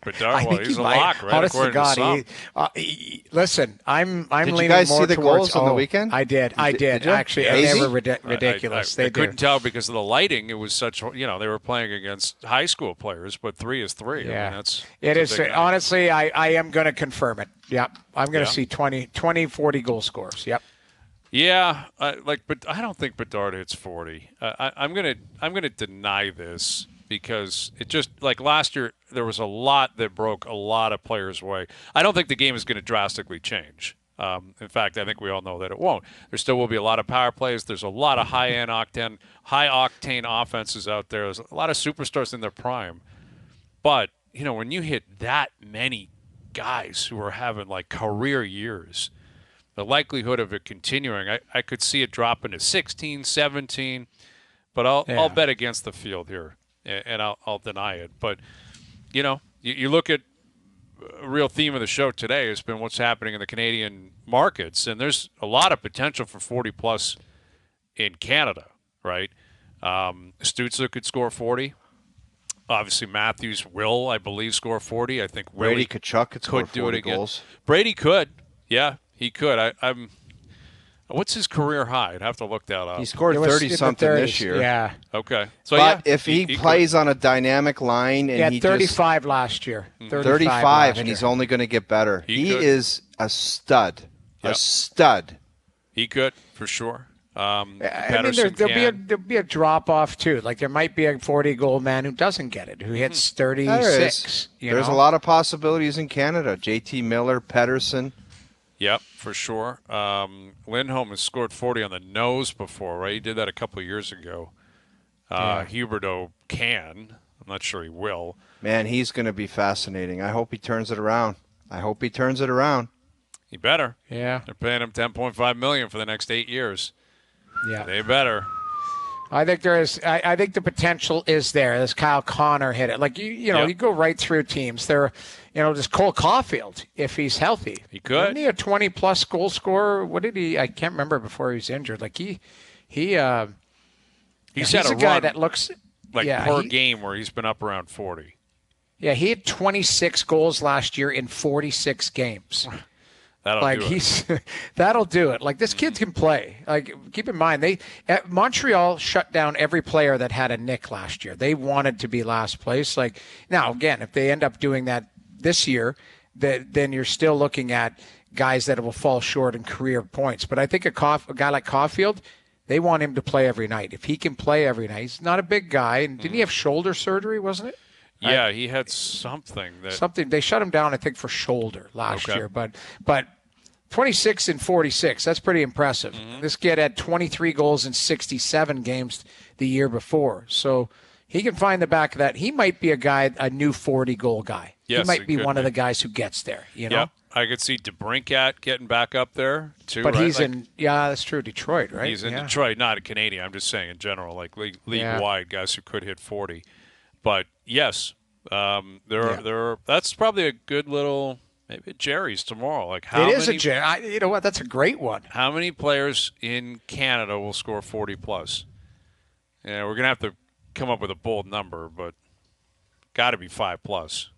Speaker 1: well, he's a lock, right?
Speaker 3: Honest to
Speaker 1: According
Speaker 3: God,
Speaker 1: to
Speaker 3: listen, I'm
Speaker 2: Did
Speaker 3: leaning
Speaker 2: you guys
Speaker 3: more
Speaker 2: see the
Speaker 3: towards,
Speaker 2: goals on the weekend?
Speaker 3: I did.
Speaker 2: Did you?
Speaker 3: Actually,
Speaker 2: Yeah.
Speaker 3: they were
Speaker 2: Easy?
Speaker 3: ridiculous.
Speaker 1: I couldn't tell because of the lighting. It was such, they were playing against high school players, but 3 is 3.
Speaker 3: Yeah.
Speaker 1: I mean,
Speaker 3: it is.
Speaker 1: a big number.
Speaker 3: Honestly, I am going to confirm it. Yep. I'm going to see 20, 40 goal scores. Yep.
Speaker 1: Yeah, but I don't think Bedard hits 40. I'm gonna deny this because it just like last year there was a lot that broke a lot of players' way. I don't think the game is going to drastically change. In fact, I think we all know that it won't. There still will be a lot of power plays. There's a lot of high octane offenses out there. There's a lot of superstars in their prime. But when you hit that many guys who are having like career years, the likelihood of it continuing, I could see it dropping to 16, 17, but I'll bet against the field here, and I'll deny it. But, you look at a real theme of the show today has been what's happening in the Canadian markets, and there's a lot of potential for 40-plus in Canada, right? Stützle could score 40. Obviously, Matthews will, I believe, score 40. I think
Speaker 2: Brady
Speaker 1: Willie
Speaker 2: Tkachuk could score
Speaker 1: do
Speaker 2: 40
Speaker 1: it again.
Speaker 2: goals.
Speaker 1: Brady could, yeah. He could. I'm. What's his career high? I'd have to look that up.
Speaker 2: He scored
Speaker 3: It was
Speaker 2: 30-something
Speaker 3: in the 30s,
Speaker 2: this year.
Speaker 3: Yeah.
Speaker 1: Okay. So
Speaker 2: But
Speaker 1: yeah,
Speaker 2: if he plays on a dynamic line and
Speaker 3: He had
Speaker 2: he
Speaker 3: 35 last year.
Speaker 2: 35
Speaker 3: last
Speaker 2: and
Speaker 3: year.
Speaker 2: he's only going to get better.
Speaker 1: He
Speaker 2: He
Speaker 1: could.
Speaker 2: is a stud.
Speaker 1: Yep.
Speaker 2: A stud.
Speaker 1: he could for sure.
Speaker 3: I mean,
Speaker 1: Patterson
Speaker 3: there'll
Speaker 1: can.
Speaker 3: be a drop off too. Like there might be a 40 goal man who doesn't get it, who hits 36.
Speaker 2: There's a lot of possibilities in Canada. JT Miller, Pedersen.
Speaker 1: Yep, for sure. Lindholm has scored 40 on the nose before, right? He did that a couple of years ago. Huberdeau can. I'm not sure he will.
Speaker 2: Man, he's going to be fascinating. I hope he turns it around.
Speaker 1: He better.
Speaker 3: Yeah.
Speaker 1: They're paying him $10.5 million for the next 8 years.
Speaker 3: Yeah.
Speaker 1: They better.
Speaker 3: I think there is. I think the potential is there. As Kyle Connor hit it, like you go right through teams. There, just Cole Caulfield if he's healthy.
Speaker 1: He could.
Speaker 3: Isn't he a 20-plus goal scorer? What did he? I can't remember before he was injured. Like he's
Speaker 1: He's had
Speaker 3: a
Speaker 1: a
Speaker 3: guy
Speaker 1: run
Speaker 3: that looks
Speaker 1: per game where he's been up around 40.
Speaker 3: Yeah, he had 26 goals last year in 46 games.
Speaker 1: That'll do it.
Speaker 3: That'll do it. Like this kid can play. Like keep in mind Montreal shut down every player that had a nick last year. They wanted to be last place. Like now again, if they end up doing that this year, then you're still looking at guys that will fall short in career points. But I think a guy like Caulfield, they want him to play every night. If he can play every night, he's not a big guy. And didn't he have shoulder surgery? Wasn't it?
Speaker 1: Yeah, he had something that.
Speaker 3: Something they shut him down, I think, for shoulder last year. But 26 and 46, that's pretty impressive.
Speaker 1: Mm-hmm.
Speaker 3: This kid had 23 goals in 67 games the year before. So he can find the back of that. He might be a new 40-goal guy.
Speaker 1: Yes,
Speaker 3: he might
Speaker 1: he
Speaker 3: be
Speaker 1: could
Speaker 3: one of
Speaker 1: be.
Speaker 3: the guys who gets there,
Speaker 1: Yep. I could see DeBrincat getting back up there, too.
Speaker 3: But
Speaker 1: right?
Speaker 3: he's that's true, Detroit, right?
Speaker 1: He's in Detroit, not a Canadian. I'm just saying in general, like league-wide, guys who could hit 40. But, yes, that's probably a good little – maybe Jerry's tomorrow. Like how
Speaker 3: it is
Speaker 1: many,
Speaker 3: a Jerry. You know what? That's a great one.
Speaker 1: How many players in Canada will score 40-plus? Yeah, we're going to have to come up with a bold number, but got to be 5-plus,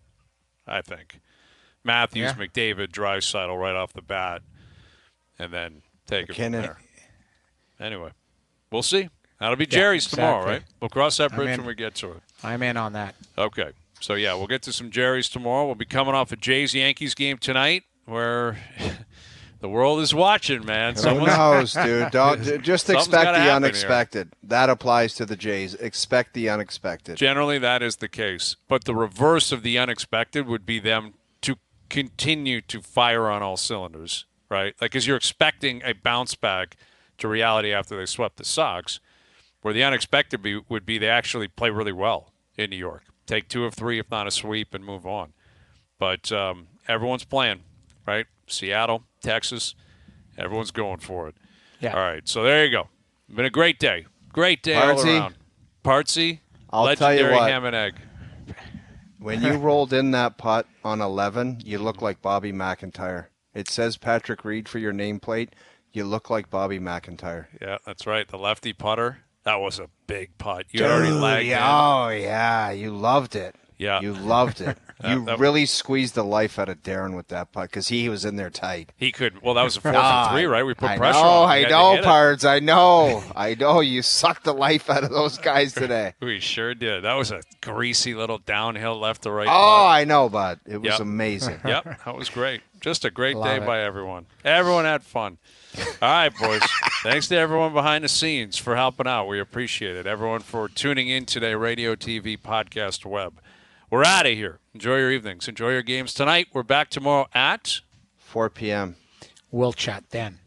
Speaker 1: I think. Matthews, McDavid, Draisaitl right off the bat, and then take it from there. Anyway, we'll see. That'll be Jerry's tomorrow, right? We'll cross that bridge when we get to it.
Speaker 3: I'm in on that.
Speaker 1: Okay. So, we'll get to some Jerry's tomorrow. We'll be coming off a Jays-Yankees game tonight where the world is watching, man.
Speaker 2: Who knows, dude? Just expect the unexpected.
Speaker 1: Here.
Speaker 2: That applies to the Jays. Expect the unexpected.
Speaker 1: Generally, that is the case. But the reverse of the unexpected would be them to continue to fire on all cylinders, right? Like, because you're expecting a bounce back to reality after they swept the Sox, where the unexpected would be they actually play really well in New York. Take 2 of 3, if not a sweep, and move on. But everyone's playing, right? Seattle, Texas, everyone's going for it.
Speaker 3: Yeah.
Speaker 1: All right, so there you go. Been a great day. Great day all around. Partsy,
Speaker 2: I'll tell you
Speaker 1: legendary
Speaker 2: what.
Speaker 1: ham and egg.
Speaker 2: When you rolled in that putt on 11, you look like Bobby McIntyre. It says Patrick Reed for your nameplate. You look like Bobby McIntyre.
Speaker 1: Yeah, that's right. The lefty putter. That was a big putt. You had already lagged in.
Speaker 2: Oh, yeah. You loved it.
Speaker 1: Yeah.
Speaker 2: You loved it. You
Speaker 1: that-
Speaker 2: really squeezed the life out of Darren with that putt because he was in there tight.
Speaker 1: He could. Well, that was a 4 for 3, right? We put
Speaker 2: I
Speaker 1: pressure
Speaker 2: know,
Speaker 1: on him. He
Speaker 2: I
Speaker 1: had to
Speaker 2: know,
Speaker 1: hit it.
Speaker 2: Pards. I know. I know. You sucked the life out of those guys today.
Speaker 1: We sure did. That was a greasy little downhill left to right.
Speaker 2: Oh,
Speaker 1: putt.
Speaker 2: I know, bud. It was
Speaker 1: Yep.
Speaker 2: amazing.
Speaker 1: Yep, that was great. Just a great
Speaker 3: Love
Speaker 1: day
Speaker 3: it.
Speaker 1: by everyone. Everyone had fun. All right, boys. Thanks to everyone behind the scenes for helping out. We appreciate it. Everyone for tuning in today, radio, TV, podcast, web. We're out of here. Enjoy your evenings. Enjoy your games tonight. We're back tomorrow at
Speaker 2: 4 p.m.
Speaker 3: We'll chat then.